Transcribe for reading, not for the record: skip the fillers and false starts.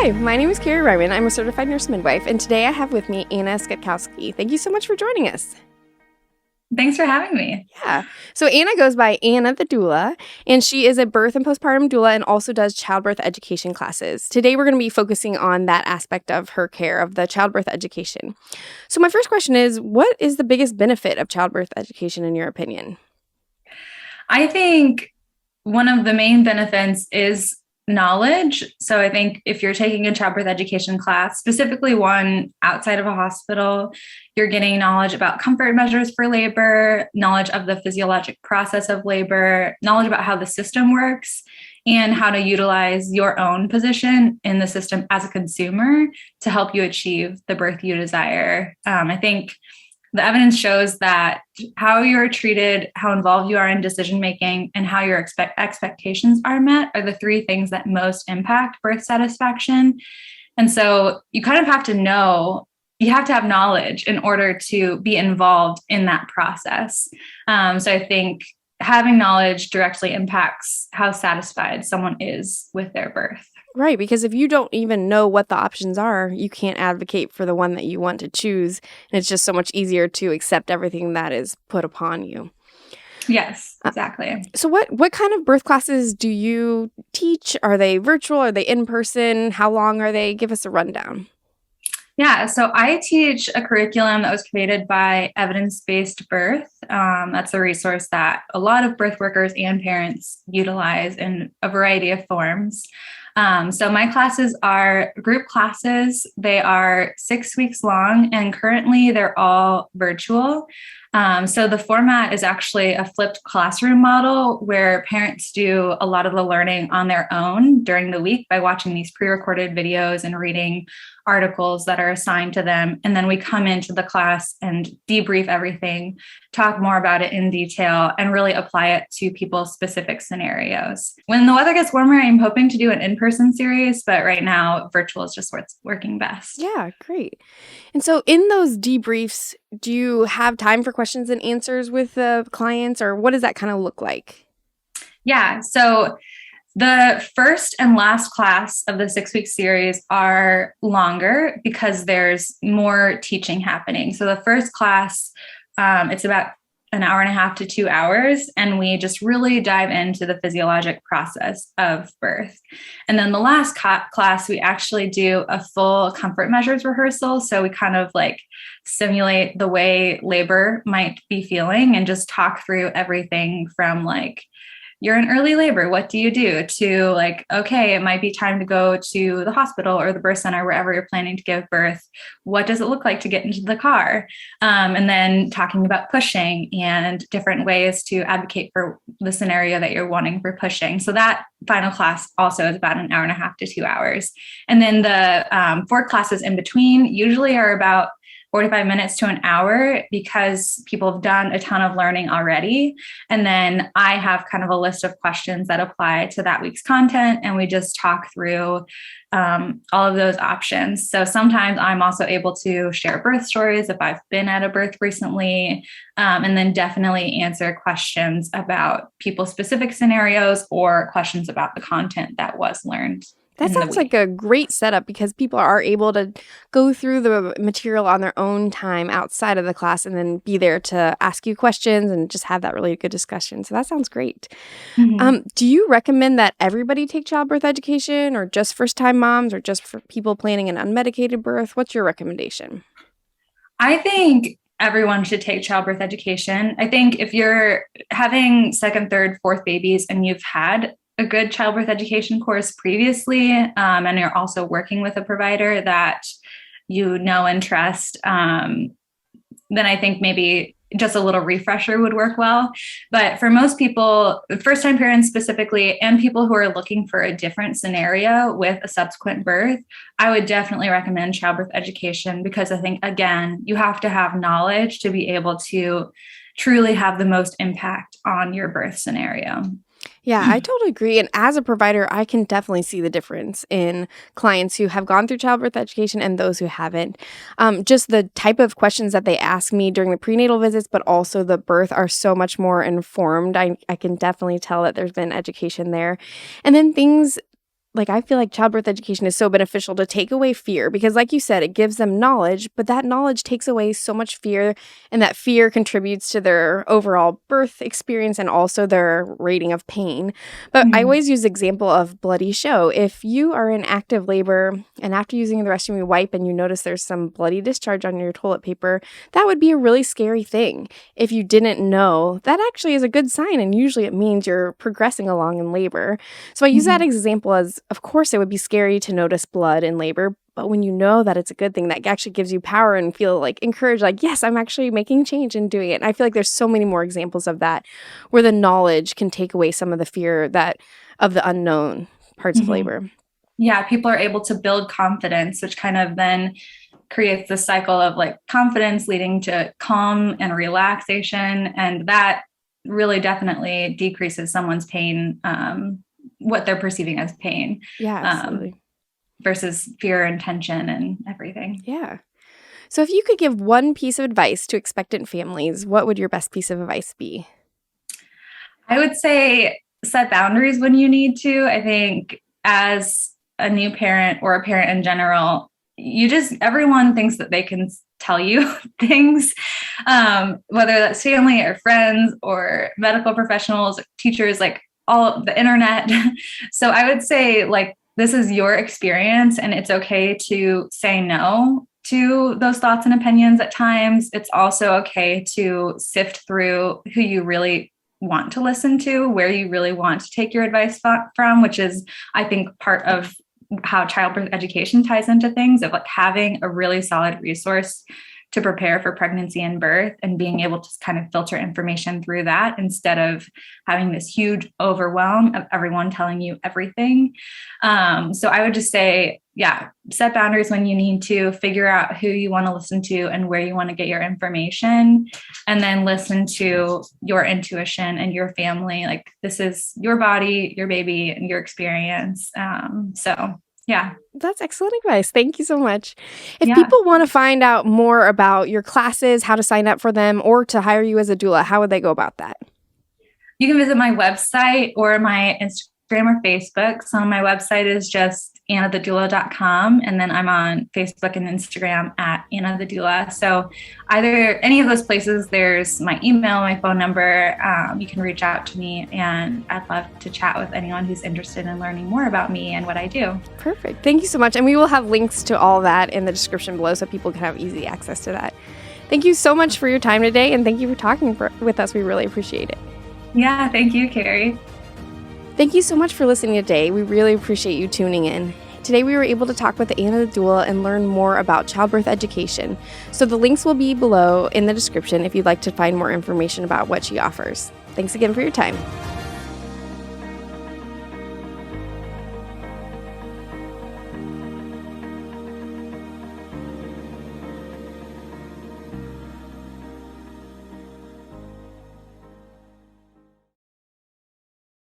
Hi, my name is Kari Ryman. I'm a certified nurse midwife, and today I have with me Anna Sutkowski. Thank you so much for joining us. Thanks for having me. Yeah. So Anna goes by Anna the Doula, and she is a birth and postpartum doula and also does childbirth education classes. Today we're going to be focusing on that aspect of her care, of the childbirth education. So my first question is, what is the biggest benefit of childbirth education in your opinion? I think one of the main benefits is knowledge. So I think if you're taking a childbirth education class, specifically one outside of a hospital, you're getting knowledge about comfort measures for labor, knowledge of the physiologic process of labor, knowledge about how the system works, and how to utilize your own position in the system as a consumer to help you achieve the birth you desire. I think the evidence shows that how you're treated, how involved you are in decision making, and how your expectations are met are the three things that most impact birth satisfaction. And so you kind of have to know, you have to have knowledge in order to be involved in that process. So I think having knowledge directly impacts how satisfied someone is with their birth. Right, because if you don't even know what the options are, you can't advocate for the one that you want to choose. And it's just so much easier to accept everything that is put upon you. Yes, exactly. So what kind of birth classes do you teach? Are they virtual? Are they in person? How long are they? Give us a rundown. Yeah, so I teach a curriculum that was created by Evidence-Based Birth. That's a resource that a lot of birth workers and parents utilize in a variety of forms. So my classes are group classes. They are 6 weeks long, and currently they're all virtual. So the format is actually a flipped classroom model where parents do a lot of the learning on their own during the week by watching these pre-recorded videos and reading articles that are assigned to them. And then we come into the class and debrief everything, talk more about it in detail, and really apply it to people's specific scenarios. When the weather gets warmer, I'm hoping to do an in-person series, but right now virtual is just what's working best. Yeah, great. And so in those debriefs, do you have time for questions and answers with the clients, or what does that kind of look like? Yeah, so the first and last class of the 6-week series are longer because there's more teaching happening. So the first class, it's about an hour and a half to 2 hours, and we just really dive into the physiologic process of birth. And then the last class, we actually do a full comfort measures rehearsal. So we kind of like simulate the way labor might be feeling and just talk through everything from like, you're in early labor, what do you do? To like, okay, it might be time to go to the hospital or the birth center, wherever you're planning to give birth. What does it look like to get into the car? And then talking about pushing and different ways to advocate for the scenario that you're wanting for pushing. So that final class also is about an hour and a half to 2 hours. And then the 4 classes in between usually are about 45 minutes to an hour because people have done a ton of learning already. And then I have kind of a list of questions that apply to that week's content. And we just talk through all of those options. So sometimes I'm also able to share birth stories if I've been at a birth recently, and then definitely answer questions about people's specific scenarios or questions about the content that was learned. That sounds like a great setup because people are able to go through the material on their own time outside of the class and then be there to ask you questions and just have that really good discussion. So that sounds great. Mm-hmm. Do you recommend that everybody take childbirth education, or just first-time moms, or just for people planning an unmedicated birth? What's your recommendation? I think everyone should take childbirth education. I think if you're having second, third, fourth babies and you've had a good childbirth education course previously, and you're also working with a provider that you know and trust, then I think maybe just a little refresher would work well. But for most people, first-time parents specifically, and people who are looking for a different scenario with a subsequent birth, I would definitely recommend childbirth education because I think, again, you have to have knowledge to be able to truly have the most impact on your birth scenario. Yeah, I totally agree. And as a provider, I can definitely see the difference in clients who have gone through childbirth education and those who haven't. Just the type of questions that they ask me during the prenatal visits, but also the birth, are so much more informed. I can definitely tell that there's been education there. And then things like, I feel like childbirth education is so beneficial to take away fear because, like you said, it gives them knowledge, but that knowledge takes away so much fear, and that fear contributes to their overall birth experience and also their rating of pain. But I always use the example of bloody show. If you are in active labor and after using the restroom you wipe and you notice there's some bloody discharge on your toilet paper, that would be a really scary thing. If you didn't know, that actually is a good sign, and usually it means you're progressing along in labor. So I use that example as, of course, it would be scary to notice blood in labor, but when you know that it's a good thing, that actually gives you power and feel like encouraged, like, yes, I'm actually making change and doing it. And I feel like there's so many more examples of that where the knowledge can take away some of the fear that of the unknown parts of labor. Yeah, people are able to build confidence, which kind of then creates this cycle of like confidence leading to calm and relaxation. And that really definitely decreases someone's pain, what they're perceiving as pain. Yeah, absolutely. Versus fear and tension and everything. Yeah. So if you could give one piece of advice to expectant families, what would your best piece of advice be? I would say set boundaries when you need to. I think as a new parent or a parent in general, everyone thinks that they can tell you things, whether that's family or friends or medical professionals, teachers, like all of the internet. So I would say, like, this is your experience and it's okay to say no to those thoughts and opinions at times. It's also okay to sift through who you really want to listen to, where you really want to take your advice from, which is, I think, part of how childbirth education ties into things, of like having a really solid resource to prepare for pregnancy and birth and being able to kind of filter information through that instead of having this huge overwhelm of everyone telling you everything. So I would just say, yeah, set boundaries when you need to, figure out who you want to listen to and where you want to get your information, and then listen to your intuition and your family. Like, this is your body, your baby, and your experience. Yeah. That's excellent advice. Thank you so much. If people want to find out more about your classes, how to sign up for them, or to hire you as a doula, how would they go about that? You can visit my website or my Instagram or Facebook. So my website is just annathedoula.com. And then I'm on Facebook and Instagram at Anna the Doula. So either any of those places, there's my email, my phone number. You can reach out to me, and I'd love to chat with anyone who's interested in learning more about me and what I do. Perfect. Thank you so much. And we will have links to all that in the description below so people can have easy access to that. Thank you so much for your time today, and thank you for talking with us. We really appreciate it. Yeah, thank you, Kari. Thank you so much for listening today. We really appreciate you tuning in. Today we were able to talk with Anna the Doula and learn more about childbirth education. So the links will be below in the description if you'd like to find more information about what she offers. Thanks again for your time.